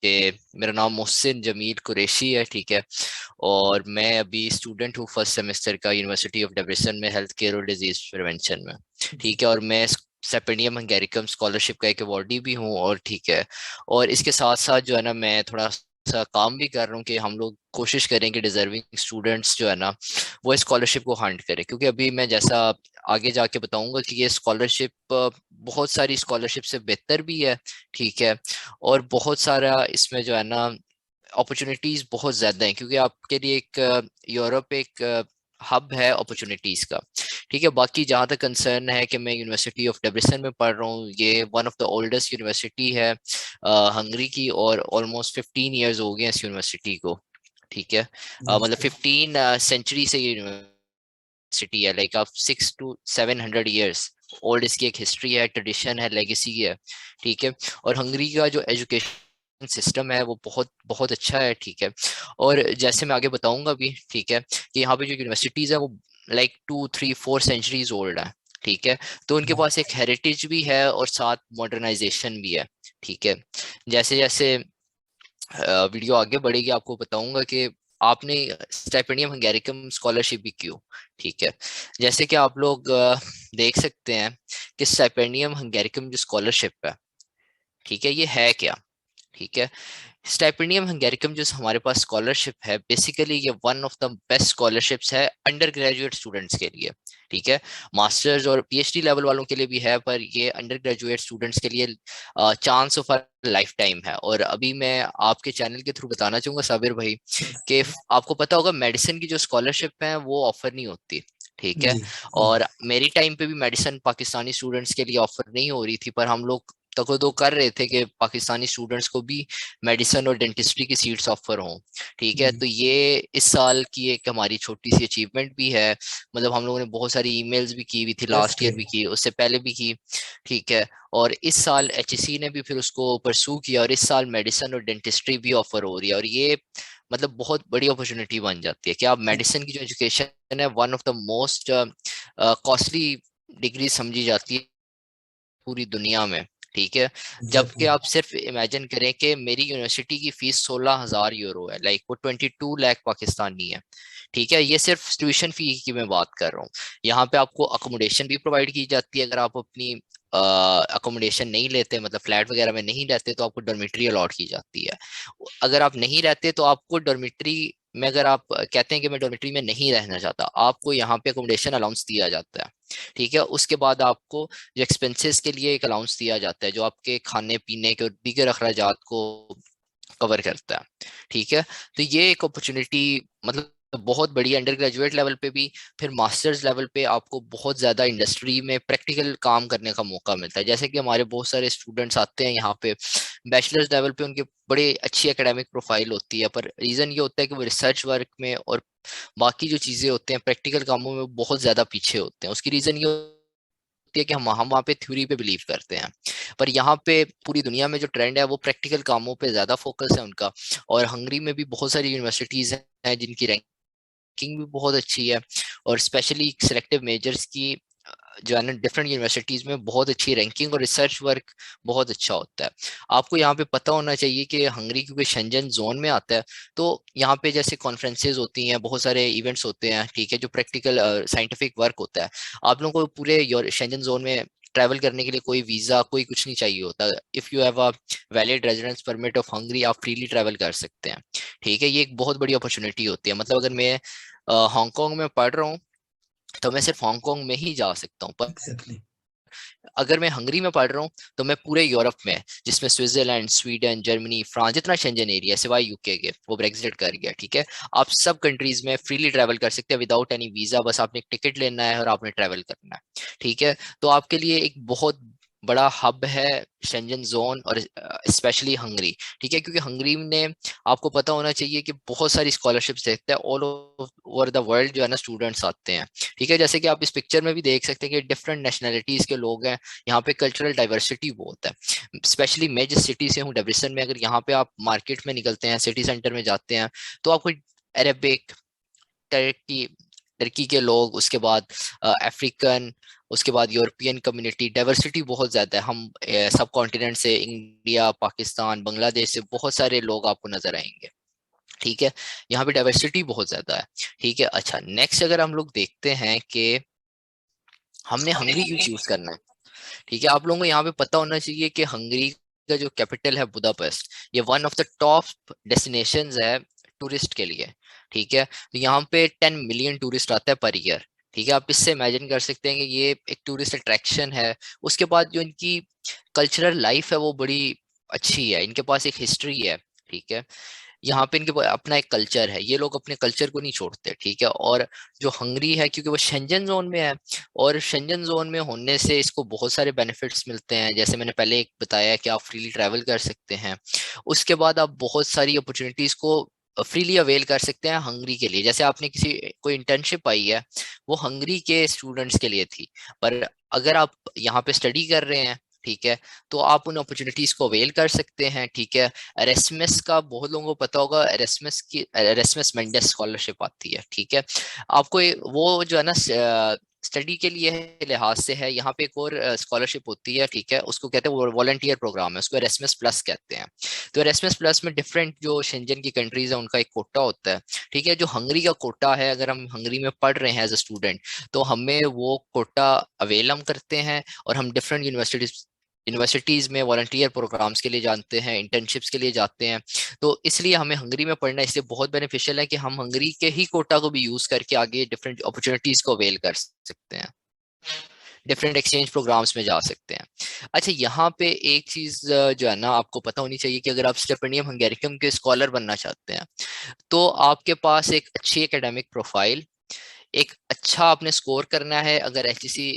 मेरा नाम मोहसिन जमील कुरैशी है, ठीक है। और मैं अभी स्टूडेंट हूँ फर्स्ट सेमेस्टर का यूनिवर्सिटी ऑफ डेविसन में, हेल्थ केयर और डिजीज प्रिवेंशन में, जी। ठीक है। और मैं सेपेनियम हंगेरिकम स्कॉलरशिप का एक अवॉर्डी भी हूँ, और ठीक है। और इसके साथ साथ जो है ना, मैं थोड़ा सा काम भी कर रहा हूँ कि हम लोग कोशिश करें कि डिजर्विंग स्टूडेंट्स जो है ना, वो स्कॉलरशिप को हंट करें, क्योंकि अभी मैं जैसा आगे जाके बताऊंगा कि ये स्कॉलरशिप बहुत सारी स्कॉलरशिप से बेहतर भी है, ठीक है। और बहुत सारा इसमें जो है ना, अपॉर्चुनिटीज बहुत ज्यादा हैं, क्योंकि आपके लिए एक यूरोप एक हब है अपॉर्चुनिटीज का, ठीक है। बाकी जहाँ तक कंसर्न है कि मैं यूनिवर्सिटी ऑफ डेब्रिसन में पढ़ रहा हूँ, ये one of the oldest university है हंगरी की, और ऑलमोस्ट 15 ईयर्स हो गए हैं इस यूनिवर्सिटी को, ठीक है। जी मतलब सर। 15 सेंचुरी से ये यूनिवर्सिटी है, लाइक आप 6 to 700 ईयर्स ओल्ड इसकी एक हिस्ट्री है, ट्रेडिशन है, लेगेसी है, ठीक है। और हंगरी का जो एजुकेशन सिस्टम है वो बहुत बहुत अच्छा है, ठीक है। और जैसे मैं आगे बताऊंगा भी, ठीक है, कि यहाँ पे जो यूनिवर्सिटीज है वो लाइक 2 3 4 सेंचुरीज ओल्ड है, ठीक है। तो उनके हाँ। पास एक हेरिटेज भी है और साथ मॉडर्नाइजेशन भी है, ठीक है। जैसे जैसे वीडियो आगे बढ़ेगी आपको बताऊंगा कि आपने स्टाइपेंडियम हंगेरिकम स्कॉलरशिप भी क्यों, ठीक है। जैसे कि आप लोग देख सकते हैं कि स्टाइपेंडियम हंगेरिकम जो स्कॉलरशिप है, ठीक है, ये है क्या, ठीक है। स्टाइपेंडियम हंगेरिकम जो हमारे पास स्कॉलरशिप है, बेसिकली ये one of the best scholarships है अंडर ग्रेजुएट स्टूडेंट्स के लिए, ठीक है। मास्टर्स और पीएचडी लेवल वालों के लिए भी है, पर ये अंडर ग्रेजुएट स्टूडेंट्स के लिए chance of a lifetime है। और अभी मैं आपके चैनल के थ्रू बताना चाहूंगा साबिर भाई, कि आपको पता होगा मेडिसिन की जो स्कॉलरशिप है वो ऑफर नहीं होती, ठीक है। जी। जी। और मेरी टाइम पे भी मेडिसिन पाकिस्तानी स्टूडेंट्स के लिए ऑफर नहीं हो रही थी, पर हम लोग तको तो कर रहे थे कि पाकिस्तानी स्टूडेंट्स को भी मेडिसिन और डेंटिस्ट्री की सीट्स ऑफर हों, ठीक है। जी। तो ये इस साल की एक हमारी छोटी सी अचीवमेंट भी है। मतलब हम लोगों ने बहुत सारी ईमेल्स भी की हुई थी, दैट्स लास्ट ईयर भी ग्रेट। की, उससे पहले भी की, ठीक है। और इस साल एचएससी ने भी फिर उसको परसू किया, और इस साल मेडिसिन और डेंटिस्ट्री भी ऑफर हो रही है। और ये मतलब बहुत बड़ी अपॉर्चुनिटी बन जाती है कि आप मेडिसिन की जो एजुकेशन है, one of the most costly degree समझी जाती है पूरी दुनिया में, ठीक है। जबकि एग्जैक्टली। आप सिर्फ इमेजिन करें कि मेरी यूनिवर्सिटी की फीस 16,000 यूरो है, लाइक वो 22 लाख पाकिस्तानी है, ठीक है। ये सिर्फ ट्यूशन फी की मैं बात कर रहा हूँ। यहाँ पे आपको अकोमोडेशन भी प्रोवाइड की जाती है, अगर आप अपनी अकोमोडेशन नहीं लेते, मतलब फ्लैट वगैरह में नहीं रहते, तो आपको डॉर्मेट्री अलॉट की जाती है। अगर आप नहीं रहते तो आपको डॉर्मेट्री में, अगर आप कहते हैं कि मैं डॉर्मेट्री में नहीं रहना चाहता, आपको यहाँ पे अकोमोडेशन अलाउंस दिया जाता है, ठीक है। उसके बाद आपको जो एक्सपेंसेस के लिए एक अलाउंस दिया जाता है, जो आपके खाने पीने के और दीगर अखराजात को कवर करता है, ठीक है। तो ये एक अपॉर्चुनिटी मतलब बहुत बड़ी अंडर ग्रेजुएट लेवल पे भी। फिर मास्टर्स लेवल पे आपको बहुत ज्यादा इंडस्ट्री में प्रैक्टिकल काम करने का मौका मिलता है। जैसे कि हमारे बहुत सारे स्टूडेंट्स आते हैं यहाँ पे बैचलर्स लेवल पे, उनके बड़े अच्छी एकेडमिक प्रोफाइल होती है, पर रीजन ये होता है कि वो रिसर्च वर्क में और बाकी जो चीजें होते हैं प्रैक्टिकल कामों में बहुत ज्यादा पीछे होते हैं। उसकी रीजन ये होती है कि हम वहाँ पे थ्योरी पे बिलीव करते हैं, पर यहाँ पे पूरी दुनिया में जो ट्रेंड है वो प्रैक्टिकल कामों पे ज्यादा फोकस है उनका। और हंगरी में भी बहुत सारी यूनिवर्सिटीज हैं जिनकी रैंकिंग भी बहुत अच्छी है, और स्पेशली सिलेक्टिव मेजर्स की जो है ना, डिफरेंट यूनिवर्सिटीज में बहुत अच्छी रैंकिंग और रिसर्च वर्क बहुत अच्छा होता है। आपको यहाँ पे पता होना चाहिए कि हंगरी क्योंकि शेंजन जोन में आता है, तो यहाँ पे जैसे कॉन्फ्रेंसेज होती हैं, बहुत सारे इवेंट्स होते हैं, ठीक है, जो प्रैक्टिकल साइंटिफिक वर्क होता है। आप लोगों को पूरे शेंजन जोन में ट्रैवल करने के लिए कोई वीजा कोई कुछ नहीं चाहिए होता। If you have a valid residence permit of Hungary, आप फ्रीली ट्रैवल कर सकते हैं, ठीक है। ये एक बहुत बड़ी अपॉर्चुनिटी होती है। मतलब अगर मैं हांगकांग में पढ़ रहा हूँ, तो मैं सिर्फ हांगकांग में ही जा सकता हूँ, पर एग्जैक्टली। अगर मैं हंगरी में पढ़ रहा हूँ तो मैं पूरे यूरोप में, जिसमें स्विट्जरलैंड, स्वीडन, जर्मनी, फ्रांस, जितना शेंजन एरिया सिवाय यूके के, वो ब्रेक्सिट कर गया, ठीक है। आप सब कंट्रीज में फ्रीली ट्रैवल कर सकते हैं विदाउट एनी वीजा, बस आपने एक टिकट लेना है और आपने ट्रैवल करना है, ठीक है। तो आपके लिए एक बहुत बड़ा हब है शेंजन जोन, और स्पेशली हंगरी, ठीक है। क्योंकि हंगरी ने, आपको पता होना चाहिए कि बहुत सारी स्कॉलरशिप्स देखते हैं ऑल ओवर द वर्ल्ड, जो है ना, स्टूडेंट्स आते हैं, ठीक है। जैसे कि आप इस पिक्चर में भी देख सकते हैं कि डिफरेंट नेशनैलिटीज के लोग हैं। यहाँ पे कल्चरल डाइवर्सिटी बहुत है। स्पेशली मैं जिस सिटी से हूँ डेविसन में, अगर यहाँ पे आप मार्केट में निकलते हैं, सिटी सेंटर में जाते हैं, तो आपको अरेबिक, टर्की टर्की के लोग, उसके बाद अफ्रीकन, उसके बाद यूरोपियन कम्युनिटी, डाइवर्सिटी बहुत ज्यादा है। हम सब कॉन्टिनेंट से, इंडिया, पाकिस्तान, बांग्लादेश से बहुत सारे लोग आपको नजर आएंगे। ठीक है, यहाँ पे डाइवर्सिटी बहुत ज्यादा है। ठीक है, अच्छा नेक्स्ट अगर हम लोग देखते हैं कि हमने हंगरी क्यों चूज करना है। ठीक है, आप लोगों को यहाँ पे पता होना चाहिए कि हंगरी का जो कैपिटल है बुदापेस्ट, ये one of the top destinations है टूरिस्ट के लिए। ठीक है, तो यहाँ पे 10 मिलियन टूरिस्ट आता है पर ईयर। ठीक है, आप इससे इमेजिन कर सकते हैं कि ये एक टूरिस्ट अट्रैक्शन है। उसके बाद जो इनकी कल्चरल लाइफ है वो बड़ी अच्छी है, इनके पास एक हिस्ट्री है। ठीक है, यहाँ पे इनके अपना एक कल्चर है, ये लोग अपने कल्चर को नहीं छोड़ते। ठीक है, और जो हंगरी है क्योंकि वो शेंजन जोन में है, और शेंजन जोन में होने से इसको बहुत सारे बेनिफिट्स मिलते हैं। जैसे मैंने पहले एक बताया कि आप फ्रीली ट्रैवल कर सकते हैं। उसके बाद आप बहुत सारी अपॉर्चुनिटीज को फ्रीली अवेल कर सकते हैं हंगरी के लिए। जैसे आपने किसी कोई इंटर्नशिप आई है, वो हंगरी के स्टूडेंट्स के लिए थी, पर अगर आप यहाँ पे स्टडी कर रहे हैं, ठीक है, तो आप उन अपॉर्चुनिटीज को अवेल कर सकते हैं। ठीक है, एरेस्मस का बहुत लोगों को पता होगा, एरेस्मस मेंडेस स्कॉलरशिप आती है। ठीक है, आपको वो जो है ना स्टडी के लिए लिहाज से है। यहाँ पे एक और स्कॉलरशिप होती है, ठीक है, उसको कहते हैं वॉलंटियर प्रोग्राम है, उसको एरेस्मस प्लस कहते हैं। तो एरेस्मस प्लस में डिफरेंट जो शेंजन की कंट्रीज है उनका एक कोटा होता है। ठीक है, जो हंगरी का कोटा है, अगर हम हंगरी में पढ़ रहे हैं एज अ स्टूडेंट, तो हमें वो कोटा अवेल हम करते हैं, और हम डिफरेंट यूनिवर्सिटीज में वॉलंटियर प्रोग्राम्स के लिए जानते हैं, इंटर्नशिप्स के लिए जाते हैं। तो इसलिए हमें हंगरी में पढ़ना इसलिए बहुत बेनिफिशियल है कि हम हंगरी के ही कोटा को भी यूज करके आगे डिफरेंट अपॉर्चुनिटीज को अवेल कर सकते हैं, डिफरेंट एक्सचेंज प्रोग्राम्स में जा सकते हैं। अच्छा, यहाँ पे एक चीज जो है ना आपको पता होनी चाहिए कि अगर आप स्टिपेंडियम हंगेरिकम के स्कॉलर बनना चाहते हैं, तो आपके पास एक अच्छी एकेडमिक प्रोफाइल, एक अच्छा आपने स्कोर करना है अगर एचईसी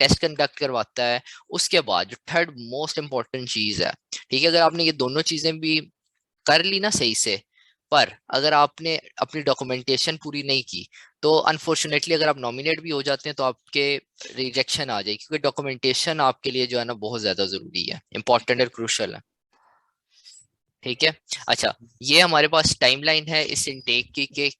टेस्ट कंडक्ट करवाता है। उसके बाद जो थर्ड मोस्ट इंपॉर्टेंट चीज है, ठीक है, अगर आपने ये दोनों चीजें भी कर ली ना सही से, पर अगर आपने अपनी डॉक्यूमेंटेशन पूरी नहीं की, तो अनफॉर्चुनेटली अगर आप नॉमिनेट भी हो जाते हैं तो आपके रिजेक्शन आ जाएगी, क्योंकि डॉक्यूमेंटेशन आपके लिए जो है ना बहुत ज्यादा जरूरी है, इंपॉर्टेंट और क्रूशल है। ठीक है, अच्छा ये हमारे पास टाइमलाइन है इस इनटेक की के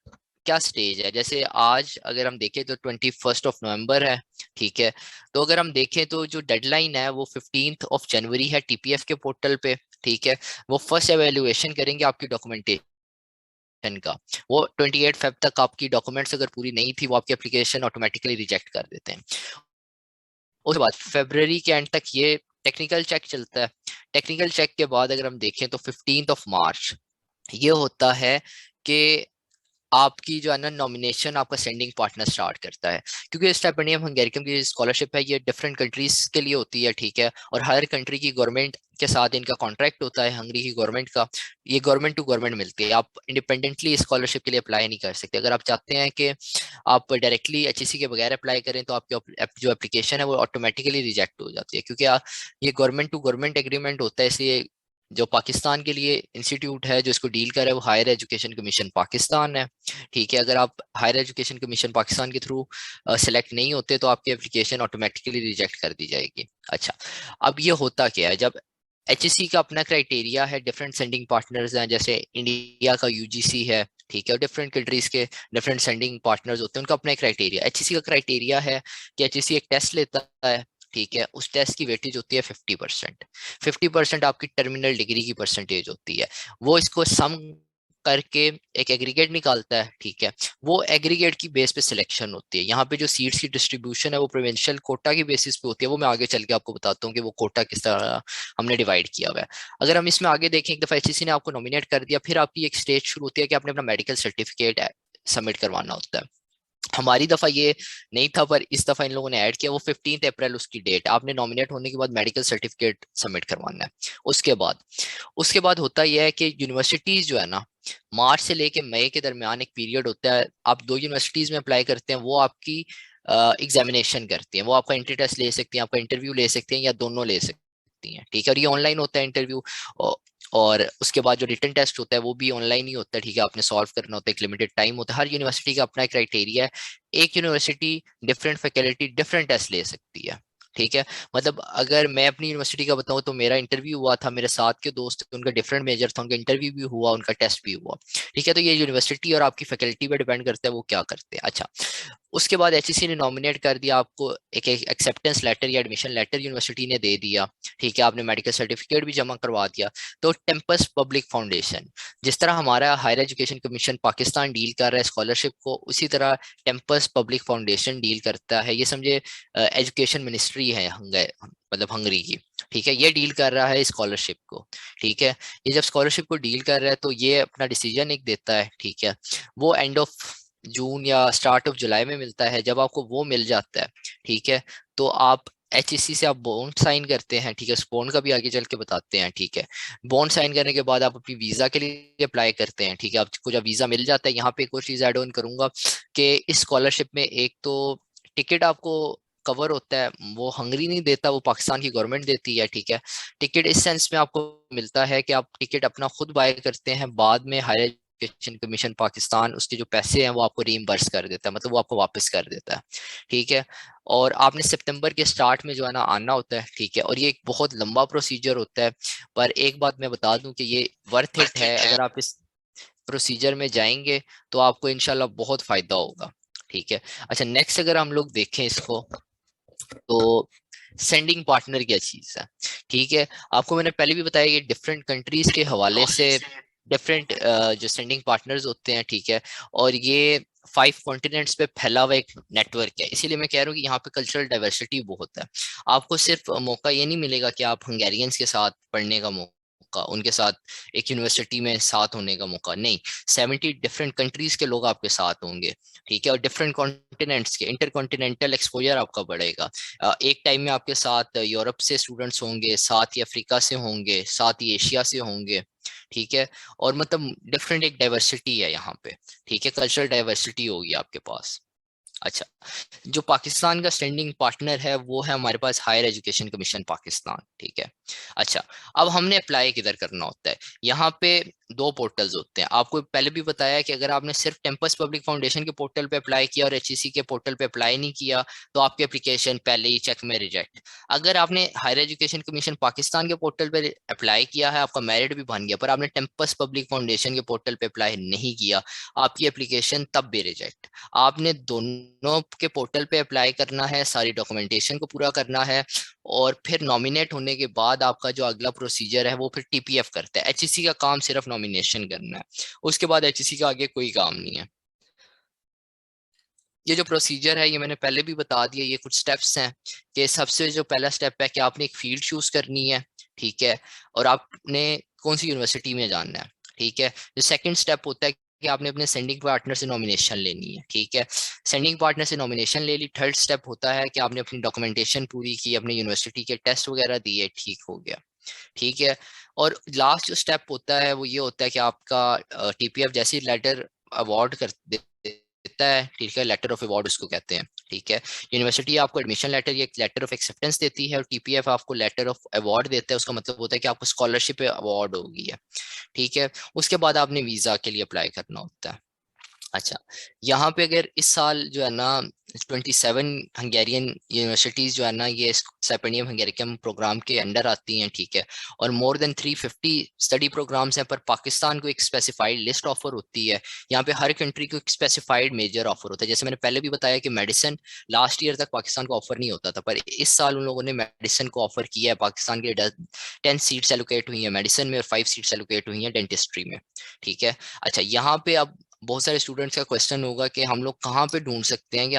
क्या स्टेज है। जैसे आज अगर हम देखें तो 21 नवंबर है। ठीक है, तो अगर हम देखें तो जो डेडलाइन है वो 15 जनवरी है टीपीएफ के पोर्टल पे। ठीक है, वो फर्स्ट एवेल्युएशन करेंगे आपकी डॉक्यूमेंटेशन का। वो 28 फेब तक आपकी डॉक्यूमेंट्स अगर पूरी नहीं थी, वो आपकी एप्लीकेशन ऑटोमेटिकली रिजेक्ट कर देते हैं। उसके बाद फरवरी के एंड तक ये टेक्निकल चेक चलता है। टेक्निकल चेक के बाद अगर हम देखें तो 15 मार्च ये होता है कि आपकी जो है ना नॉमिनेशन आपका सेंडिंग पार्टनर स्टार्ट करता है, क्योंकि स्टिपेंडियम हंगेरिकम की स्कॉलरशिप है ये डिफरेंट कंट्रीज के लिए होती है। ठीक है, और हर कंट्री की गवर्नमेंट के साथ इनका कॉन्ट्रैक्ट होता है, हंगरी की गवर्नमेंट का। ये गवर्नमेंट टू गवर्नमेंट मिलती है, आप इंडिपेंडेंटली स्कॉलरशिप के लिए अप्लाई नहीं कर सकते। अगर आप चाहते हैं कि आप डायरेक्टली एचईसी के बगैर अप्लाई करें, तो आपकी जो एप्लीकेशन है वो ऑटोमेटिकली रिजेक्ट हो जाती है, क्योंकि ये गवर्नमेंट टू गवर्नमेंट एग्रीमेंट होता है। इसलिए जो पाकिस्तान के लिए इंस्टीट्यूट है जो इसको डील कर रहा है वो हायर एजुकेशन कमीशन पाकिस्तान है। ठीक है, अगर आप हायर एजुकेशन कमीशन पाकिस्तान के थ्रू सेलेक्ट नहीं होते, तो आपकी एप्लीकेशन ऑटोमेटिकली रिजेक्ट कर दी जाएगी। अच्छा, अब ये होता क्या है, जब एचएससी का अपना क्राइटेरिया है, डिफरेंट सेंडिंग पार्टनर्स हैं, जैसे इंडिया का यूजीसी है। ठीक है, और डिफरेंट कंट्रीज के डिफरेंट सेंडिंग पार्टनर्स होते हैं, उनका अपना क्राइटेरिया। एचएससी का क्राइटेरिया है कि एचएससी एक टेस्ट लेता है। ठीक है, उस टेस्ट की वेटेज होती है 50%। 50% आपकी टर्मिनल डिग्री की परसेंटेज होती है। वो इसको सम करके एक एग्रीगेट निकालता है। ठीक है, वो एग्रीगेट की बेस पे सिलेक्शन होती है। यहाँ पे जो सीट्स की डिस्ट्रीब्यूशन है वो प्रोविंशियल कोटा की बेसिस पे होती है, वो मैं आगे चल के आपको बताता हूँ कि वो कोटा किस तरह हमने डिवाइड किया हुआ है। अगर हम इसमें आगे देखें, एक दफा एचएससी ने आपको नॉमिनेट कर दिया, फिर आपकी एक स्टेज शुरू होती है कि आपने अपना मेडिकल सर्टिफिकेट सबमिट करवाना होता है। हमारी दफा ये नहीं था, पर इस दफा इन लोगों ने ऐड किया, वो 15 अप्रैल उसकी डेट, आपने नॉमिनेट होने के बाद मेडिकल सर्टिफिकेट सबमिट करवाना है। उसके बाद होता यह है कि यूनिवर्सिटीज जो है ना, मार्च से लेके मई के दरमियान एक पीरियड होता है, आप 2 यूनिवर्सिटीज में अप्लाई करते हैं, वो आपकी एग्जामिनेशन करती हैं, वो आपका एंट्री टेस्ट ले सकती हैं, आपका इंटरव्यू ले सकते हैं, या दोनों ले सकती हैं। ठीक है, और ये ऑनलाइन होता है इंटरव्यू, और उसके बाद जो रिटन टेस्ट होता है वो भी ऑनलाइन ही होता है। ठीक है, आपने सॉल्व करना होता है, एक लिमिटेड टाइम होता है। हर यूनिवर्सिटी का अपना क्राइटेरिया है, एक university different faculty different test ले सकती है। ठीक है, मतलब अगर मैं अपनी यूनिवर्सिटी का बताऊं तो मेरा इंटरव्यू हुआ था, मेरे साथ के दोस्त थे, उनका डिफरेंट मेजर था, उनका इंटरव्यू भी हुआ, उनका टेस्ट भी हुआ। ठीक है, तो ये यूनिवर्सिटी और आपकी फैकल्टी पे डिपेंड करता है वो क्या करते हैं। अच्छा, उसके बाद एचईसी ने नॉमिनेट कर दिया आपको, एक एक्सेप्टेंस लेटर या एडमिशन लेटर यूनिवर्सिटी ने दे दिया, ठीक है, आपने मेडिकल सर्टिफिकेट भी जमा करवा दिया। तो टेम्पस पब्लिक फाउंडेशन, जिस तरह हमारा higher education commission Pakistan deal कर रहा है स्कॉलरशिप को, उसी तरह टेम्पस पब्लिक फाउंडेशन डील करता है। ये समझे एजुकेशन मिनिस्ट्री है मतलब हंगरी की, ठीक है, ये डील कर रहा है स्कॉलरशिप को, ठीक है। ये जब स्कॉलरशिप को डील कर रहा है तो ये अपना डिसीजन एक देता है, ठीक है। वो एंड ऑफ जून या स्टार्ट ऑफ जुलाई में मिलता है। जब आपको वो मिल जाता है, ठीक है, तो आप एचईसी से आप बॉन्ड साइन करते हैं, ठीक है, उस बॉन्ड का भी आगे चल के बताते हैं, ठीक है। बॉन्ड साइन करने के बाद आप अपनी वीजा के लिए अप्लाई करते हैं, ठीक है, आपको जब वीजा मिल जाता है, यहाँ पे एक और चीज ऐड ऑन करूंगा कि इस स्कॉलरशिप में एक तो टिकट आपको कवर होता है, वो हंगरी नहीं देता, वो पाकिस्तान की गवर्नमेंट देती है, ठीक है। टिकट इस सेंस में आपको मिलता है कि आप टिकट अपना खुद बाय करते हैं, बाद में हायर एजुकेशन कमीशन पाकिस्तान उसके जो पैसे हैं वो आपको रीइंबर्स कर देता है, मतलब वो आपको वापस कर देता है, ठीक है। और आपने सितंबर के स्टार्ट में जो है ना आना होता है, ठीक है। और ये एक बहुत लंबा प्रोसीजर होता है, पर एक बात मैं बता दूं कि ये वर्थ इट है। अगर आप इस प्रोसीजर में जाएंगे तो आपको इंशाल्लाह बहुत फायदा होगा, ठीक है। अच्छा, नेक्स्ट अगर हम लोग देखें इसको, तो सेंडिंग पार्टनर क्या चीज है, ठीक है। आपको मैंने पहले भी बताया कि डिफरेंट कंट्रीज के हवाले से डिफरेंट जो सेंडिंग पार्टनर्स होते हैं, ठीक है। और ये 5 कॉन्टिनेंट्स पे फैला हुआ एक नेटवर्क है, इसीलिए मैं कह रहा हूँ कि यहाँ पे कल्चरल डाइवर्सिटी बहुत है। आपको सिर्फ मौका ये नहीं मिलेगा कि आप हंगेरियंस के साथ पढ़ने का मौका, उनके साथ एक यूनिवर्सिटी में साथ होने का मौका नहीं, 70 डिफरेंट कंट्रीज के लोग आपके साथ होंगे, ठीक है। और डिफरेंट कॉन्टिनेंट्स के इंटर कॉन्टिनेंटल एक्सपोजर आपका बढ़ेगा। एक टाइम में आपके साथ यूरोप से स्टूडेंट्स होंगे, साथ ही अफ्रीका से होंगे, साथ ही एशिया से होंगे, ठीक है। और मतलब डिफरेंट एक डाइवर्सिटी है यहाँ पे, ठीक है, कल्चरल डाइवर्सिटी होगी आपके पास। अच्छा, जो पाकिस्तान का स्टैंडिंग पार्टनर है वो है हमारे पास हायर एजुकेशन कमीशन पाकिस्तान, ठीक है। अच्छा, अब हमने अप्लाई किधर करना होता है? यहाँ पे दो पोर्टल्स होते हैं, आपको पहले भी बताया कि अगर आपने सिर्फ टेम्पस पब्लिक फाउंडेशन के पोर्टल पे अप्लाई किया और एचईसी के पोर्टल पे अप्लाई नहीं किया तो आपकी एप्लीकेशन पहले ही चेक में रिजेक्ट। अगर आपने हायर एजुकेशन कमीशन पाकिस्तान के पोर्टल पे अप्लाई किया है, आपका मेरिट भी बन गया, पर आपने टेम्पस पब्लिक फाउंडेशन के पोर्टल पे अप्लाई नहीं किया, आपकी एप्लीकेशन तब भी रिजेक्ट। आपने दोनों के पोर्टल पे अप्लाई करना है, सारी डॉक्यूमेंटेशन को पूरा करना है, और फिर नॉमिनेट होने के बाद आपका जो अगला प्रोसीजर है वो फिर टीपीएफ करता है। एचईसी का काम सिर्फ नॉमिनेशन करना है, उसके बाद एचईसी का आगे कोई काम नहीं है। ये जो प्रोसीजर है ये मैंने पहले भी बता दिया, ये कुछ स्टेप्स हैं कि सबसे जो पहला स्टेप है कि आपने एक फील्ड चूज करनी है, ठीक है, और आपने कौन सी यूनिवर्सिटी में जानना है, ठीक है। जो सेकंड स्टेप होता है कि आपने अपने सेंडिंग पार्टनर से नॉमिनेशन लेनी है, ठीक है। सेंडिंग पार्टनर से नॉमिनेशन ले ली। थर्ड स्टेप होता है कि आपने अपनी डॉक्यूमेंटेशन पूरी की, अपने यूनिवर्सिटी के टेस्ट वगैरह दिए, ठीक हो गया, ठीक है। और लास्ट जो स्टेप होता है वो ये होता है कि आपका टीपीएफ जैसी लेटर अवार्ड कर देता है, ठीक है, लेटर ऑफ अवार्ड उसको कहते हैं, ठीक है। यूनिवर्सिटी आपको एडमिशन लेटर या लेटर ऑफ एक्सेप्टेंस देती है, और टीपीएफ आपको लेटर ऑफ अवार्ड देता है। उसका मतलब होता है कि आपको स्कॉलरशिप अवार्ड होगी है, ठीक है। उसके बाद आपने वीजा के लिए अप्लाई करना होता है। अच्छा, यहाँ पे अगर इस साल जो है ना 27 हंगेरियन यूनिवर्सिटीज जो है ना ये स्टिपेंडियम हंगेरिकम प्रोग्राम के अंडर आती हैं, ठीक है। और मोर देन 350 स्टडी प्रोग्राम्स हैं, पर पाकिस्तान को एक स्पेसिफाइड लिस्ट ऑफर होती है। यहाँ पे हर कंट्री को एक स्पेसिफाइड मेजर ऑफर होता है। जैसे मैंने पहले भी बताया कि मेडिसिन लास्ट ईयर तक पाकिस्तान को ऑफर नहीं होता था, पर इस साल उन लोगों ने मेडिसिन को ऑफर किया है। पाकिस्तान के 10 सीट्स एलोकेट हुई है मेडिसिन में और 5 सीट्स एलोकेट हुई है डेंटिस्ट्री में, ठीक है। अच्छा, यहाँ पे अब बहुत सारे स्टूडेंट्स का क्वेश्चन होगा कि हम लोग कहाँ पे ढूंढ सकते हैं कि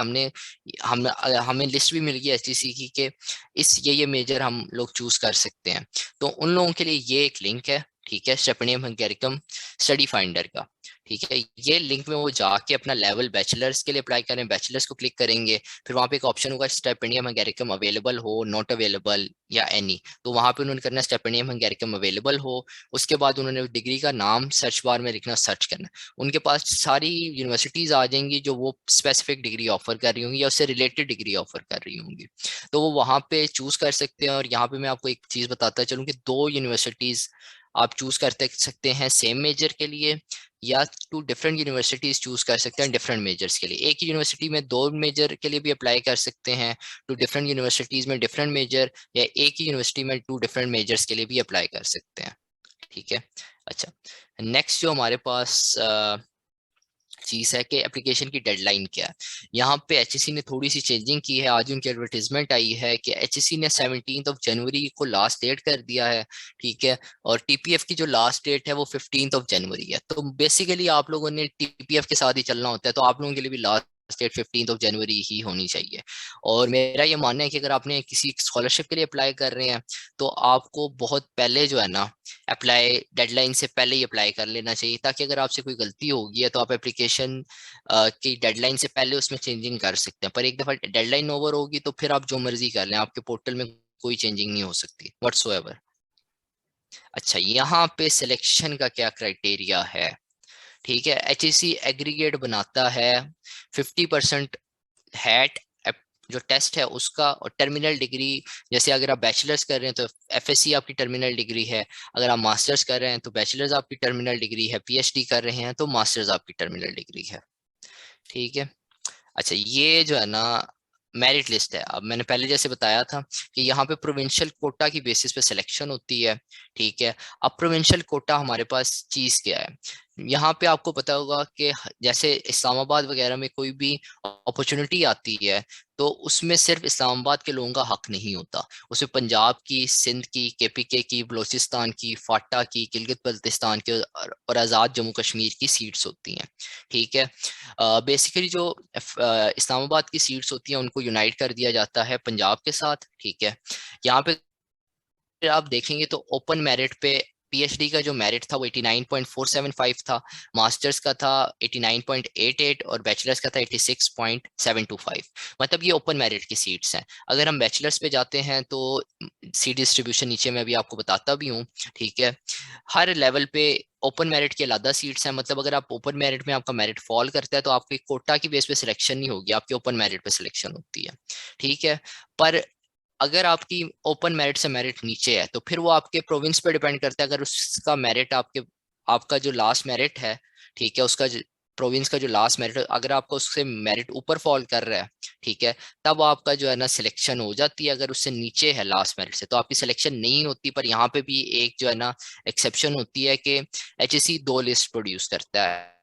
हमें लिस्ट भी मिल गई एचटीसी की कि इस ये मेजर हम लोग चूज कर सकते हैं। तो उन लोगों के लिए ये एक लिंक है, ठीक है, स्टेपेनियम हंगेरिकम स्टडी फाइंडर का, ठीक है। ये लिंक में वो जाके अपना लेवल बैचलर्स के लिए अप्लाई करें, बैचलर्स को क्लिक करेंगे, फिर वहाँ पे एक ऑप्शन होगा स्टेपेनियम हंगेरिकम अवेलेबल हो, नॉट अवेलेबल या एनी। तो वहाँ पे उन्होंने करना स्टेपेनियम हंगेरिकम अवेलेबल हो। उसके बाद उन्होंने डिग्री का नाम सर्च बार में लिखना, सर्च करना, उनके पास सारी यूनिवर्सिटीज आ जाएंगी जो वो स्पेसिफिक डिग्री ऑफर कर रही होंगी या उससे रिलेटेड डिग्री ऑफर कर रही होंगी। तो वो वहाँ पे चूज कर सकते हैं। और यहाँ पे मैं आपको एक चीज बताता चलूँ कि दो यूनिवर्सिटीज आप चूज करते सकते हैं सेम मेजर के लिए, या टू डिफरेंट यूनिवर्सिटीज चूज कर सकते हैं डिफरेंट मेजर्स के लिए। एक ही यूनिवर्सिटी में दो मेजर के लिए भी अप्लाई कर सकते हैं, टू डिफरेंट यूनिवर्सिटीज में डिफरेंट मेजर, या एक ही यूनिवर्सिटी में टू डिफरेंट मेजर्स के लिए भी अप्लाई कर सकते हैं, ठीक है। अच्छा, नेक्स्ट जो हमारे पास चीज है कि एप्लीकेशन की डेडलाइन क्या है। यहाँ पे एचएससी ने थोड़ी सी चेंजिंग की है। आज उनकी एडवर्टीजमेंट आई है कि एचएससी ने 17 जनवरी को लास्ट डेट कर दिया है, ठीक है। और टीपीएफ की जो लास्ट डेट है वो 15 जनवरी है। तो बेसिकली आप लोगों ने टीपीएफ के साथ ही चलना होता है, तो आप लोगों के लिए भी लास्ट डेट 15 जनवरी ही होनी चाहिए। और मेरा ये मानना है कि अगर आपने किसी स्कॉलरशिप के लिए अप्लाई कर रहे हैं तो आपको बहुत पहले जो है ना अप्लाई डेडलाइन से पहले ही अप्लाई कर लेना चाहिए, ताकि अगर आपसे कोई गलती होगी है तो आप एप्लीकेशन की डेडलाइन से पहले उसमें चेंजिंग कर सकते हैं। पर एक दफा डेडलाइन ओवर होगी तो फिर आप जो मर्जी कर लें, आपके पोर्टल में कोई चेंजिंग नहीं हो सकती व्हाट्सोएवर। अच्छा, यहाँ पे सिलेक्शन का क्या क्राइटेरिया है, ठीक है। एचईसी एग्रीगेट बनाता है 50% हैट जो टेस्ट है उसका, और टर्मिनल डिग्री, जैसे अगर आप बैचलर्स कर रहे हैं तो एफएससी आपकी टर्मिनल डिग्री है, अगर आप मास्टर्स कर रहे हैं तो बैचलर्स आपकी टर्मिनल डिग्री है, पीएचडी कर रहे हैं तो मास्टर्स आपकी टर्मिनल डिग्री है, ठीक है। अच्छा, ये जो है ना मेरिट लिस्ट है। अब मैंने पहले जैसे बताया था कि यहाँ पे प्रोविंशियल कोटा की बेसिस पे सिलेक्शन होती है, ठीक है। अब प्रोविंशियल कोटा हमारे पास चीज क्या है, यहाँ पे आपको पता होगा कि जैसे इस्लामाबाद वगैरह में कोई भी अपॉर्चुनिटी आती है तो उसमें सिर्फ इस्लामाबाद के लोगों का हक नहीं होता, उसमें पंजाब की, सिंध की, केपीके की, बलोचिस्तान की, फाटा की, गिलगित बल्तिस्तान की और आज़ाद जम्मू कश्मीर की सीट्स होती हैं, ठीक है। बेसिकली जो इस्लामाबाद की सीट्स होती हैं उनको यूनाइट कर दिया जाता है पंजाब के साथ, ठीक है। यहाँ पे आप देखेंगे तो ओपन मेरिट पे पीएचडी का जो मेरिट था वो 89.475 था, मास्टर्स का था 89.88 और बैचलर्स का था 86.725। मतलब ये ओपन मेरिट की सीट्स हैं। अगर हम बैचलर्स पे जाते हैं तो सीट डिस्ट्रीब्यूशन नीचे मैं अभी आपको बताता भी हूँ, ठीक है। हर लेवल पे ओपन मेरिट की अलग सीट्स हैं, मतलब अगर आप ओपन मेरिट में आपका मेरिट फॉल करता है तो आपकी कोटा की बेस पे सिलेक्शन नहीं होगी, आपकी ओपन मेरिट पे सिलेक्शन होती है, ठीक है। पर अगर आपकी ओपन मेरिट से मेरिट नीचे है तो फिर वो आपके प्रोविंस पे डिपेंड करता है। अगर उसका मेरिट आपका जो लास्ट मेरिट है, ठीक है, उसका प्रोविंस का जो लास्ट मेरिट, अगर आपका उससे मेरिट ऊपर फॉल कर रहा है, ठीक है, तब आपका जो है ना सिलेक्शन हो जाती है। अगर उससे नीचे है लास्ट मेरिट से तो आपकी सिलेक्शन नहीं होती। पर यहाँ पे भी एक जो है ना एक्सेप्शन होती है कि एचएससी दो लिस्ट प्रोड्यूस करता है।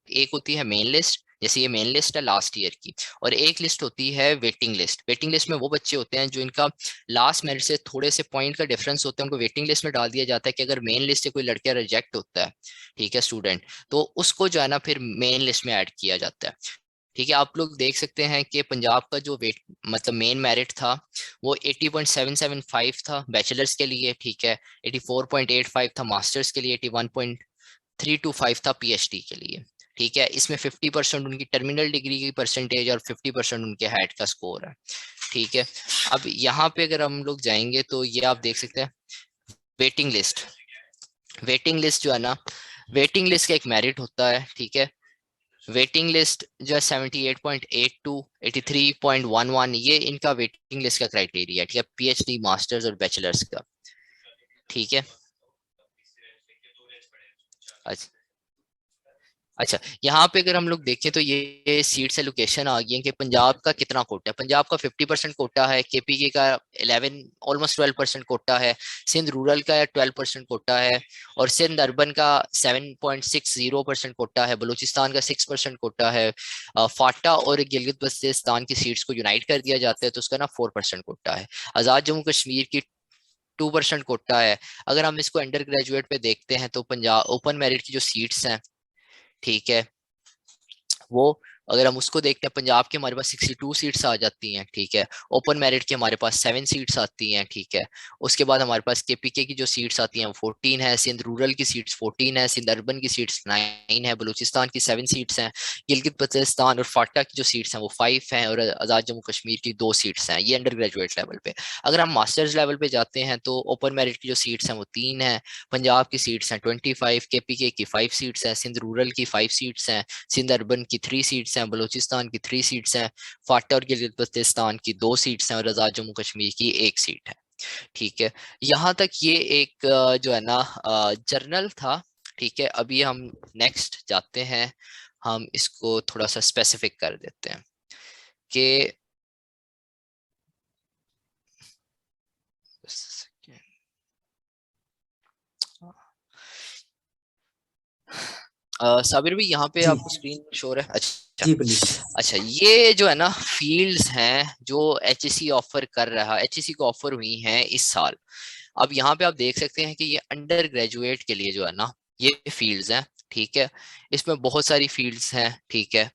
एक होती है मेन लिस्ट, जैसे ये मेन लिस्ट है लास्ट ईयर की, और एक लिस्ट होती है वेटिंग लिस्ट। वेटिंग लिस्ट में वो बच्चे होते हैं जो इनका लास्ट मेरिट से थोड़े से पॉइंट का डिफरेंस होता है, उनको वेटिंग लिस्ट में डाल दिया जाता है कि अगर मेन लिस्ट से कोई लड़का रिजेक्ट होता है, ठीक है, स्टूडेंट, तो उसको जो है ना फिर मेन लिस्ट में ऐड किया जाता है, ठीक है। आप लोग देख सकते हैं कि पंजाब का जो वेट मतलब मेन मेरिट था वो 80.775 था बैचलर्स के लिए, ठीक है। 84.85 था मास्टर्स के लिए, 81.325 था पीएचडी के लिए, ठीक है। इसमें 50% उनकी टर्मिनल डिग्री की परसेंटेज और 50% उनके हैट का स्कोर है, ठीक है। अब यहाँ पे अगर हम लोग जाएंगे तो ये आप देख सकते हैं वेटिंग लिस्ट। वेटिंग लिस्ट जो है ना, वेटिंग लिस्ट का एक मेरिट होता है, ठीक है। वेटिंग लिस्ट जो है 78.82, 83.11, ये इनका वेटिंग लिस्ट का क्राइटेरिया है, ठीक है, पीएचडी, मास्टर्स और बैचलर्स का, ठीक है। अच्छा, अच्छा, यहाँ पे अगर हम लोग देखें तो ये सीट्स एलोकेशन आ गई है कि पंजाब का कितना कोटा है। पंजाब का 50% कोटा है, केपीके का 11 ऑलमोस्ट 12% कोटा है, सिंध रूरल का 12% कोटा है, और सिंध अर्बन का 7.60% कोटा है, बलूचिस्तान का 6% कोटा है, फाटा और गिलगित बल्तिस्तान की सीट्स को यूनाइट कर दिया जाता है तो उसका ना 4% कोटा है। आजाद जम्मू कश्मीर की 2% कोटा है। अगर हम इसको अंडर ग्रेजुएट पे देखते हैं तो पंजाब ओपन मेरिट की जो सीट्स हैं, ठीक है, वो अगर हम उसको देखते हैं पंजाब के हमारे पास 62 सीट्स आ जाती हैं, ठीक है। ओपन मेरिट की हमारे पास 7 सीट्स आती हैं, ठीक है। उसके बाद हमारे पास केपीके की जो सीट्स आती हैं वो 14 है, सिंध रूरल की सीट्स 14 है, सिंध अर्बन की सीट्स 9 है, बलूचिस्तान की 7 सीट्स हैं, गिलगित बल्तिस्तान और फाटा की जो सीट्स हैं वो 5 हैं, और आजाद जम्मू कश्मीर की 2 सीट्स हैं। ये अंडर ग्रेजुएट लेवल पे। अगर हम मास्टर्स लेवल पे जाते हैं तो ओपन मेरिट की जो सीट्स हैं वो 3 है, पंजाब की सीट्स हैं 25, केपीके की 5 सीट्स हैं, सिंध रूरल की 5 सीट्स हैं, सिंध अर्बन की 3 सीट्स हैं, बलूचिस्तान की 3 सीट्स हैं, फाटा और गिलगित बल्तिस्तान की 2 सीट्स हैं, और आजाद जम्मू कश्मीर की 1 सीट है, ठीक है। यहाँ तक ये एक जो है ना जर्नल था, ठीक है। अभी हम नेक्स्ट जाते हैं, हम इसको थोड़ा सा स्पेसिफिक कर देते हैं कि साबिर भाई यहाँ पे जी आपको स्क्रीन शो है? अच्छा। जी प्लीज। अच्छा, ये जो है ना फील्ड्स हैं जो एचएससी ऑफर कर रहा है, एचएससी को ऑफर हुई हैं इस साल। अब यहाँ पे आप देख सकते हैं कि ये अंडर ग्रेजुएट के लिए जो है ना ये फील्ड्स हैं, ठीक है। इसमें बहुत सारी फील्ड्स हैं, ठीक है।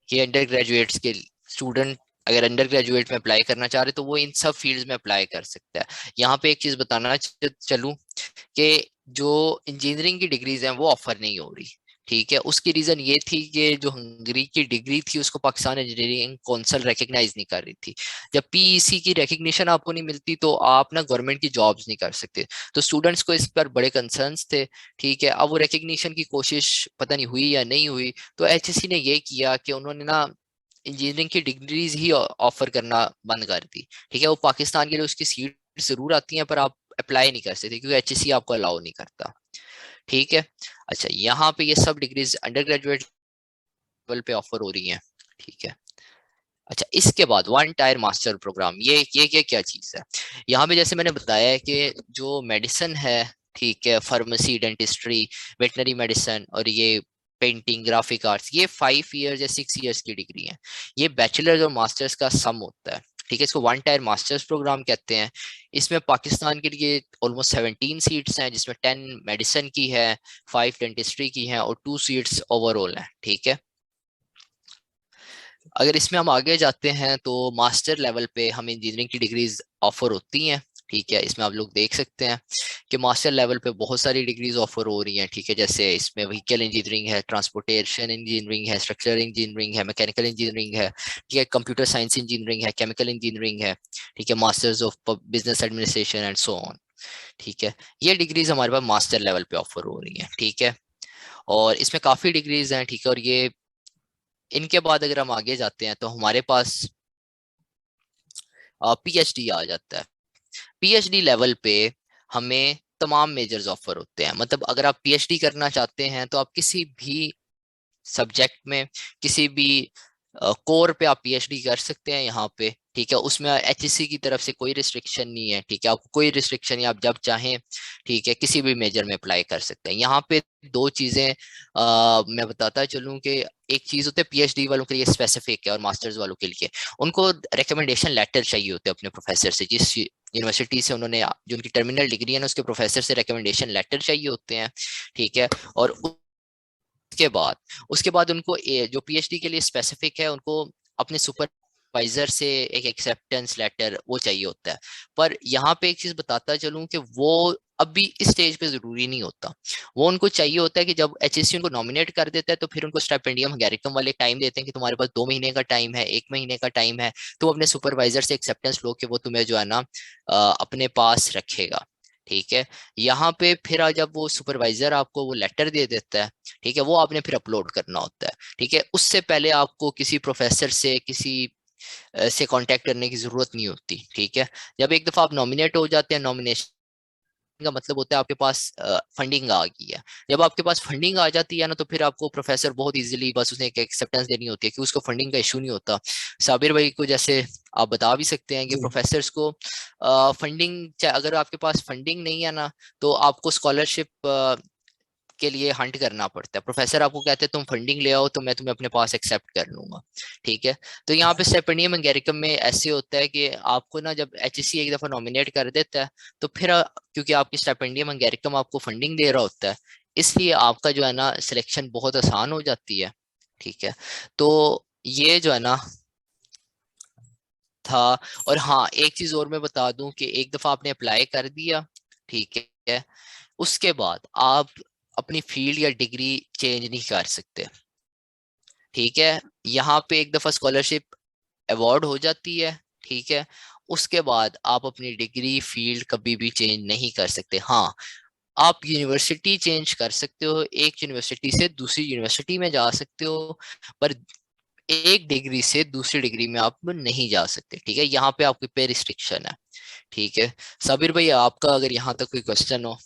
ये अंडर ग्रेजुएट्स के स्टूडेंट अगर अंडर ग्रेजुएट में अप्लाई करना चाह रहे तो वो इन सब फील्ड्स में अप्लाई कर सकता है। यहाँ पे एक चीज बताना चलूं कि जो इंजीनियरिंग की डिग्रीज हैं वो ऑफर नहीं हो रही, ठीक है। उसकी रीजन ये थी कि जो हंगरी की डिग्री थी उसको पाकिस्तान इंजीनियरिंग काउंसिल रिकग्नाइज नहीं कर रही थी। जब पीईसी की रिकग्निशन आपको नहीं मिलती तो आप ना गवर्नमेंट की जॉब्स नहीं कर सकते। तो स्टूडेंट्स को इस पर बड़े कंसर्न्स थे, ठीक है। अब वो रिकग्निशन की कोशिश पता नहीं हुई या नहीं हुई, तो एचएससी ने ये किया कि उन्होंने ना इंजीनियरिंग की डिग्रीज ही ऑफर करना बंद कर दी, ठीक है। वो पाकिस्तान के लिए उसकी सीट जरूर आती है पर आप अप्लाई नहीं कर सकते क्योंकि एचएससी आपको अलाउ नहीं करता, ठीक है। अच्छा, यहाँ पे ये सब डिग्रीज अंडर ग्रेजुएट लेवल पे ऑफर हो रही हैं, ठीक है। अच्छा, इसके बाद वन टायर मास्टर प्रोग्राम, ये क्या चीज है? यहाँ पे जैसे मैंने बताया है कि जो मेडिसिन है, ठीक है, फार्मेसी, डेंटिस्ट्री, वेटनरी मेडिसिन और ये पेंटिंग, ग्राफिक आर्ट्स, ये 5 ईयर्स या 6 ईयर्स की डिग्री है। ये बैचलर्स और मास्टर्स का सम होता है, ठीक है। इसको वन टायर मास्टर्स प्रोग्राम कहते हैं। इसमें पाकिस्तान के लिए ऑलमोस्ट 17 सीट्स हैं जिसमें 10 मेडिसिन की है, 5 डेंटिस्ट्री की हैं और 2 सीट्स ओवरऑल हैं, ठीक है। अगर इसमें हम आगे जाते हैं तो मास्टर लेवल पे हमें इंजीनियरिंग की डिग्रीज ऑफर होती हैं, ठीक है। इसमें आप लोग देख सकते हैं कि मास्टर लेवल पे बहुत सारी डिग्रीज ऑफर हो रही हैं, ठीक है। जैसे इसमें व्हीकल इंजीनियरिंग है, ट्रांसपोर्टेशन इंजीनियरिंग है, स्ट्रक्चर इंजीनियरिंग है, मैकेनिकल इंजीनियरिंग है, ठीक है, कंप्यूटर साइंस इंजीनियरिंग है, केमिकल इंजीनियरिंग है, ठीक है, masters of business administration and so on, ठीक है। ये डिग्रीज हमारे पास मास्टर लेवल पे ऑफर हो रही हैं, ठीक है। और इसमें काफी डिग्रीज हैं, ठीक है। और ये इनके बाद अगर हम आगे जाते हैं तो हमारे पास पीएचडी आ जाता है। पीएचडी लेवल पे हमें तमाम मेजर्स ऑफर होते हैं। मतलब अगर आप पीएचडी करना चाहते हैं तो आप किसी भी सब्जेक्ट में, किसी भी कोर पे आप पीएचडी कर सकते हैं यहाँ पे, ठीक है। उसमें एचएससी की तरफ से कोई रिस्ट्रिक्शन नहीं है, ठीक है। आपको कोई रिस्ट्रिक्शन नहीं, आप जब चाहें, ठीक है, किसी भी मेजर में अप्लाई कर सकते हैं। यहाँ पे दो चीजें मैं बताता चलूँ कि एक चीज होते हैं पीएचडी वालों के लिए स्पेसिफिक है और मास्टर्स वालों के लिए उनको रिकमेंडेशन लेटर चाहिए होते हैं अपने प्रोफेसर से। जिस यूनिवर्सिटी से उन्होंने जो उनकी टर्मिनल डिग्री है ना उसके प्रोफेसर से रिकमेंडेशन लेटर चाहिए होते हैं, ठीक है। और उसके बाद उनको जो पीएचडी के लिए स्पेसिफिक है उनको अपने सुपरवाइजर से एक एक्सेप्टेंस लेटर वो चाहिए होता है। पर यहाँ पे एक चीज बताता चलूं कि वो अभी इस स्टेज पे जरूरी नहीं होता। वो उनको चाहिए होता है कि जब एचएससी उनको नॉमिनेट कर देता है तो फिर उनको स्टाइपेंडियम गैरिकम वाले टाइम देते हैं कि तुम्हारे पास 2 महीने का टाइम है, 1 महीने का टाइम है, तो अपने सुपरवाइजर से एक्सेप्टेंस लो कि वो तुम्हें जो है ना अपने पास रखेगा, ठीक है। यहाँ पे फिर जब वो सुपरवाइजर आपको वो लेटर दे देता है, ठीक है, वो आपने फिर अपलोड करना होता है, ठीक है। उससे पहले आपको किसी प्रोफेसर से किसी से कांटेक्ट करने की जरूरत नहीं होती, ठीक है। जब एक दफा आप नॉमिनेट हो जाते हैं, नॉमिनेशन का मतलब होता है आपके पास फंडिंग आ गई है। जब आपके पास फंडिंग आ जाती है ना तो फिर आपको प्रोफेसर बहुत इजीली बस उसने एक एक्सेप्टेंस देनी होती है कि उसको फंडिंग का इशू नहीं होता। साबिर भाई को जैसे आप बता भी सकते हैं कि जी प्रोफेसर्स को फंडिंग, अगर आपके पास फंडिंग नहीं है ना तो आपको स्कॉलरशिप के लिए हंट करना पड़ता है। प्रोफेसर आपको कहते हैं तुम फंडिंग ले आओ तो मैं तुम्हें अपने पास एक्सेप्ट कर लूंगा, ठीक है। तो यहाँ पे स्टिपेंडियम एंड गैरिकम में ऐसे होता है कि आपको ना जब एचएससी एक दफा नॉमिनेट कर देता है तो फिर क्योंकि आपकी स्टिपेंडियम एंड गैरिकम आपको फंडिंग दे रहा होता है इसलिए आपका जो है ना सिलेक्शन बहुत आसान हो जाती है, ठीक है। तो ये जो है ना था। और हाँ, एक चीज और मैं बता दूं कि एक दफा आपने अप्लाई कर दिया, ठीक है, उसके बाद आप अपनी फील्ड या डिग्री चेंज नहीं कर सकते, ठीक है। यहाँ पे एक दफा स्कॉलरशिप अवार्ड हो जाती है, ठीक है, उसके बाद आप अपनी डिग्री फील्ड कभी भी चेंज नहीं कर सकते। हाँ, आप यूनिवर्सिटी चेंज कर सकते हो, एक यूनिवर्सिटी से दूसरी यूनिवर्सिटी में जा सकते हो, पर एक डिग्री से दूसरी डिग्री में आप नहीं जा सकते, ठीक है। यहाँ पे आपके पे रिस्ट्रिक्शन है, ठीक है। सबीर भाई, आपका अगर यहाँ तक कोई क्वेश्चन हो?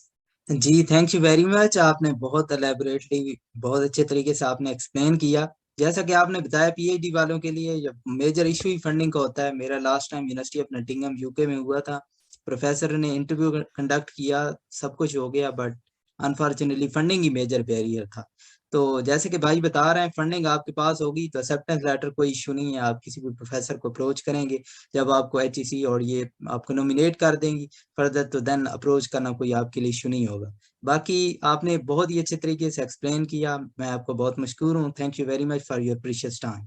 जी, थैंक यू वेरी मच। आपने बहुत एलेबोरेटली, बहुत अच्छे तरीके से आपने एक्सप्लेन किया। जैसा कि आपने बताया पीएचडी वालों के लिए जब मेजर इशू ही फंडिंग का होता है। मेरा last time university of Nottingham UK में हुआ था। प्रोफेसर ने इंटरव्यू कंडक्ट किया, सब कुछ हो गया, बट अनफॉर्चुनेटली फंडिंग ही मेजर बैरियर था। तो जैसे कि भाई बता रहे हैं, फंडिंग आपके पास होगी तो एक्सेप्टेंस लेटर कोई इशू नहीं है, आप किसी भी प्रोफेसर को अप्रोच करेंगे, जब आपको HEC और ये आपको नॉमिनेट कर देंगी फर्दर, तो देन अप्रोच करना कोई आपके लिए इशू नहीं होगा। बाकी आपने बहुत ही अच्छे तरीके से एक्सप्लेन किया, मैं आपको बहुत मशकूर हूँ। Thank you very much for your precious time.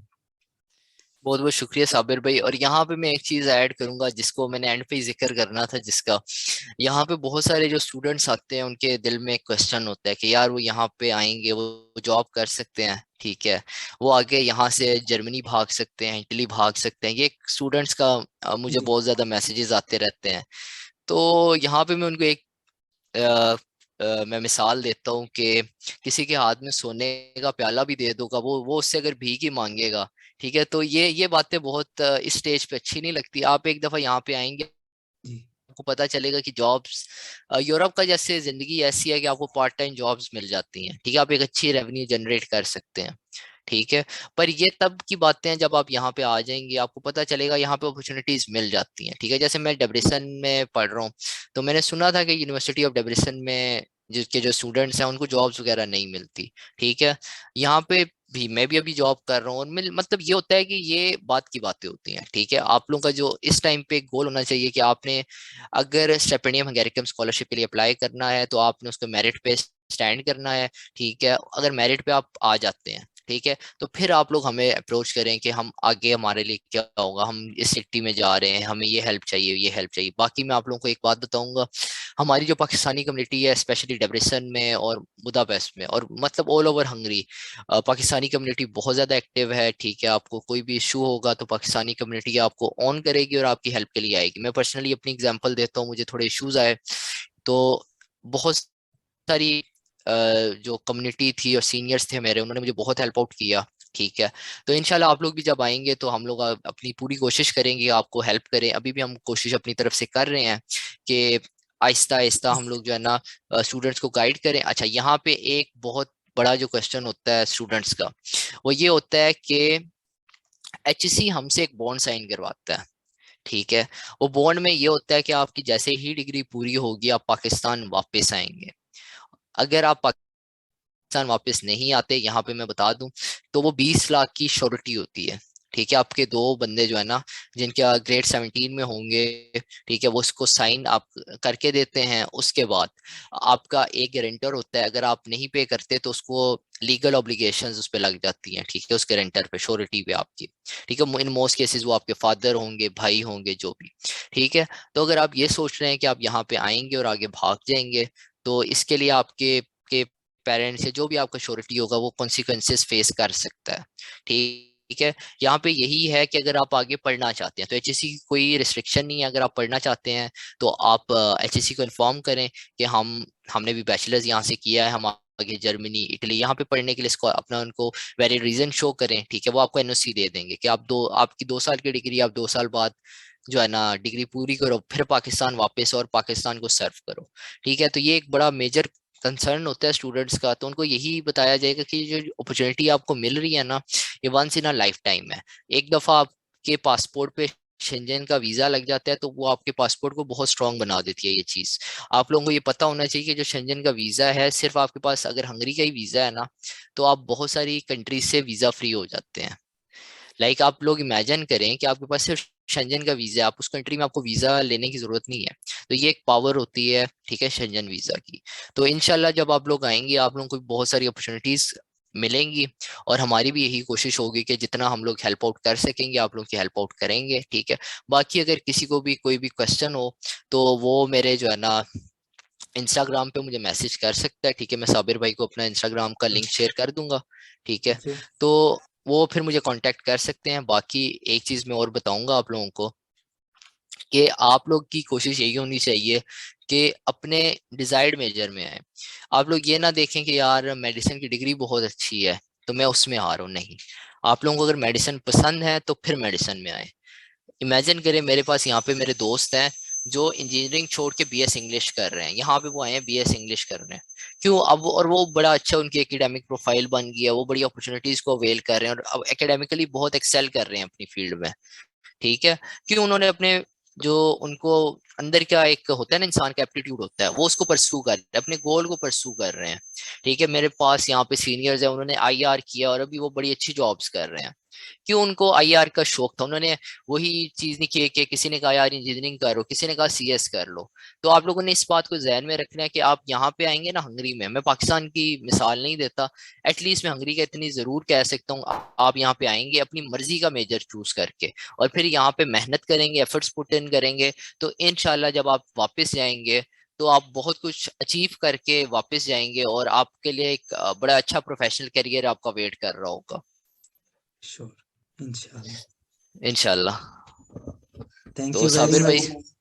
बहुत बहुत शुक्रिया साबिर भाई। और यहाँ पे मैं एक चीज ऐड करूंगा जिसको मैंने एंड पे ही जिक्र करना था, जिसका यहाँ पे बहुत सारे जो स्टूडेंट्स आते हैं उनके दिल में क्वेश्चन होता है कि यार वो यहाँ पे आएंगे, वो जॉब कर सकते हैं, ठीक है, वो आगे यहाँ से जर्मनी भाग सकते हैं, इटली भाग सकते हैं, ये स्टूडेंट्स का मुझे जी बहुत ज्यादा मैसेजेस आते रहते हैं। तो यहाँ पे मैं उनको एक मैं मिसाल देता हूँ कि किसी के हाथ में सोने का प्याला भी दे दूंगा, वो उससे अगर भीख ही मांगेगा, ठीक है, तो ये बातें बहुत इस स्टेज पे अच्छी नहीं लगती। आप एक दफा यहाँ पे आएंगे, जी आपको पता चलेगा कि जॉब्स यूरोप का जैसे जिंदगी ऐसी है कि आपको पार्ट टाइम जॉब्स मिल जाती हैं, ठीक है, आप एक अच्छी रेवेन्यू जनरेट कर सकते हैं, ठीक है। पर ये तब की बातें हैं जब आप यहाँ पे आ जाएंगे, आपको पता चलेगा यहाँ पे अपॉर्चुनिटीज मिल जाती हैं, ठीक है। जैसे मैं डेब्रिसन में पढ़ रहा हूँ, तो मैंने सुना था कि यूनिवर्सिटी ऑफ डेब्रिसन में जिसके जो स्टूडेंट्स हैं उनको जॉब्स वगैरह नहीं मिलती, ठीक है। यहाँ पे भी मैं भी अभी जॉब कर रहा हूँ, और मतलब ये होता है कि ये बात की बातें होती हैं, ठीक है। आप लोगों का जो इस टाइम पे गोल होना चाहिए कि आपने अगर स्टेपेंडियम हंगेरिकम स्कॉलरशिप के लिए अप्लाई करना है तो आपने उसको मेरिट पे स्टैंड करना है, ठीक है। अगर मेरिट पे आप आ जाते हैं, ठीक है, तो फिर आप लोग हमें अप्रोच करें कि हम आगे हमारे लिए क्या होगा, हम इस सिटी में जा रहे हैं, हमें ये हेल्प चाहिए, ये हेल्प चाहिए। बाकी मैं आप लोगों को एक बात बताऊंगा, हमारी जो पाकिस्तानी कम्युनिटी है स्पेशली डेब्रिसन में और बुदापेस्ट में और मतलब all over Hungary, Pakistani community बहुत ज़्यादा एक्टिव है, ठीक है। आपको कोई भी इशू होगा तो पाकिस्तानी कम्युनिटी आपको ऑन करेगी और आपकी हेल्प के लिए आएगी। मैं पर्सनली अपनी एग्जांपल देता हूँ, मुझे थोड़े इश्यूज आए तो बहुत सारी जो कम्युनिटी थी और सीनियर्स थे मेरे, उन्होंने मुझे बहुत हेल्प आउट किया, ठीक है। तो इंशाल्लाह आप लोग भी जब आएंगे तो हम लोग अपनी पूरी कोशिश करेंगे आपको हेल्प करें। अभी भी हम कोशिश अपनी तरफ से कर रहे हैं कि आहिस्ता आहिस्ता हम लोग जो है ना स्टूडेंट्स को गाइड करें। अच्छा, यहाँ पे एक बहुत बड़ा जो क्वेश्चन होता है स्टूडेंट्स का, वो ये होता है कि HEC हमसे एक बॉन्ड साइन करवाता है, ठीक है। वो बॉन्ड में ये होता है कि आपकी जैसे ही डिग्री पूरी होगी आप पाकिस्तान वापस आएंगे। अगर आप पाकिस्तान वापस नहीं आते, यहाँ पे मैं बता दूं, तो वो 20 लाख की श्योरिटी होती है, ठीक है। आपके दो बंदे जो है ना जिनके ग्रेड 17 में होंगे, ठीक है, वो उसको साइन आप करके देते हैं। उसके बाद आपका एक गारंटर होता है, अगर आप नहीं पे करते तो उसको लीगल ऑब्लिगेशंस उस पर लग जाती हैं, ठीक है, उस गारंटर पे, श्योरिटी पे आपकी, ठीक है। इन मोस्ट केसेस वो आपके फादर होंगे, भाई होंगे, जो भी, ठीक है। तो अगर आप ये सोच रहे हैं कि आप यहाँ पे आएंगे और आगे भाग जाएंगे, तो इसके लिए आपके के पेरेंट्स या जो भी आपका श्योरिटी होगा वो कॉन्सिक्वेंसेस फेस कर सकता है, ठीक है। यहाँ पे यही है कि अगर आप आगे पढ़ना चाहते हैं तो HEC की कोई रिस्ट्रिक्शन नहीं है। अगर आप पढ़ना चाहते हैं तो आप HEC को इन्फॉर्म करें कि हमने भी बैचलर्स यहाँ से किया है, हम आगे जर्मनी इटली यहाँ पे पढ़ने के लिए अपना उनको वैलिड रीजन शो करें, ठीक है। वो आपको NOC दे देंगे कि आपकी 2 साल की डिग्री, आप 2 साल बाद जो है ना डिग्री पूरी करो, फिर पाकिस्तान वापस और पाकिस्तान को सर्व करो, ठीक है। तो ये एक बड़ा मेजर कंसर्न होता है स्टूडेंट्स का। तो उनको यही बताया जाएगा कि जो अपॉर्चुनिटी आपको मिल रही है ना, ये once in a lifetime है। एक दफा आपके पासपोर्ट पे शेंजन का वीजा लग जाता है तो वो आपके पासपोर्ट को बहुत स्ट्रांग बना देती है ये चीज। आप लोगों को ये पता होना चाहिए कि जो शेंजन का वीजा है, सिर्फ आपके पास अगर हंगरी का ही वीजा है ना, तो आप बहुत सारी कंट्रीज से वीजा फ्री हो जाते हैं। आप लोग इमेजिन करें कि आपके पास सिर्फ शेंजन का वीजा है, आप उस कंट्री में आपको वीजा लेने की जरूरत नहीं है। तो ये एक पावर होती है, ठीक है, शेंजन वीजा की। तो इनशाला जब आप लोग आएंगे आप लोगों को बहुत सारी अपॉर्चुनिटीज मिलेंगी, और हमारी भी यही कोशिश होगी कि जितना हम लोग हेल्प आउट कर सकेंगे आप लोग की हेल्प आउट करेंगे, ठीक है। बाकी अगर किसी को भी कोई भी क्वेश्चन हो तो वो मेरे जो है ना इंस्टाग्राम पे मुझे मैसेज कर सकता है, ठीक है। मैं साबिर भाई को अपना इंस्टाग्राम का लिंक शेयर कर दूंगा, ठीक है। जी तो वो फिर मुझे कांटेक्ट कर सकते हैं। बाकी एक चीज मैं और बताऊंगा आप लोगों को कि आप लोग की कोशिश यही होनी चाहिए कि अपने डिजायर्ड मेजर में आए। आप लोग ये ना देखें कि यार मेडिसिन की डिग्री बहुत अच्छी है तो मैं उसमें आ रहा हूँ, नहीं। आप लोगों को अगर मेडिसिन पसंद है तो फिर मेडिसिन में आए। इमेजिन करें, मेरे पास यहाँ पे मेरे दोस्त हैं जो इंजीनियरिंग छोड़ के BS इंग्लिश कर रहे हैं, यहाँ पे वो आए हैं BS इंग्लिश कर रहे हैं। क्यों? अब और वो बड़ा अच्छा उनकी एकेडमिक प्रोफाइल बन गया, वो बड़ी अपॉर्चुनिटीज को अवेल कर रहे हैं और अब एकेडमिकली बहुत एक्सेल कर रहे हैं अपनी फील्ड में, ठीक है। क्यों? उन्होंने अपने जो उनको अंदर क्या एक होता है ना, इंसान का एप्टीट्यूड होता है, वो उसको परस्यू कर रहे हैं, अपने गोल को परस्यू कर रहे हैं। ठीक है, मेरे पास यहाँ पे सीनियर्स है, उन्होंने आईआर किया और अभी वो बड़ी अच्छी जॉब्स कर रहे हैं। क्यों? उनको आईआर का शौक था, उन्होंने वही चीज नहीं की कि किसी ने कहा यार इंजीनियरिंग करो, किसी ने कहा सीएस कर लो। तो आप लोगों ने इस बात को जहन में रखना है कि आप यहाँ पे आएंगे ना हंगरी में, मैं पाकिस्तान की मिसाल नहीं देता, एटलीस्ट मैं हंगरी का इतनी जरूर कह सकता हूँ, आप यहाँ पे आएंगे अपनी मर्जी का मेजर चूज करके, और फिर यहाँ पे मेहनत करेंगे, एफर्ट्स पुट इन करेंगे, तो इंशाल्लाह जब आप वापस जाएंगे तो आप बहुत कुछ अचीव करके वापस जाएंगे, और आपके लिए एक बड़ा अच्छा प्रोफेशनल करियर आपका वेट कर रहा होगा। श्योर, इंशाल्लाह। इंशाल्लाह। थैंक तो यू वेरी साबिर भाई, मच।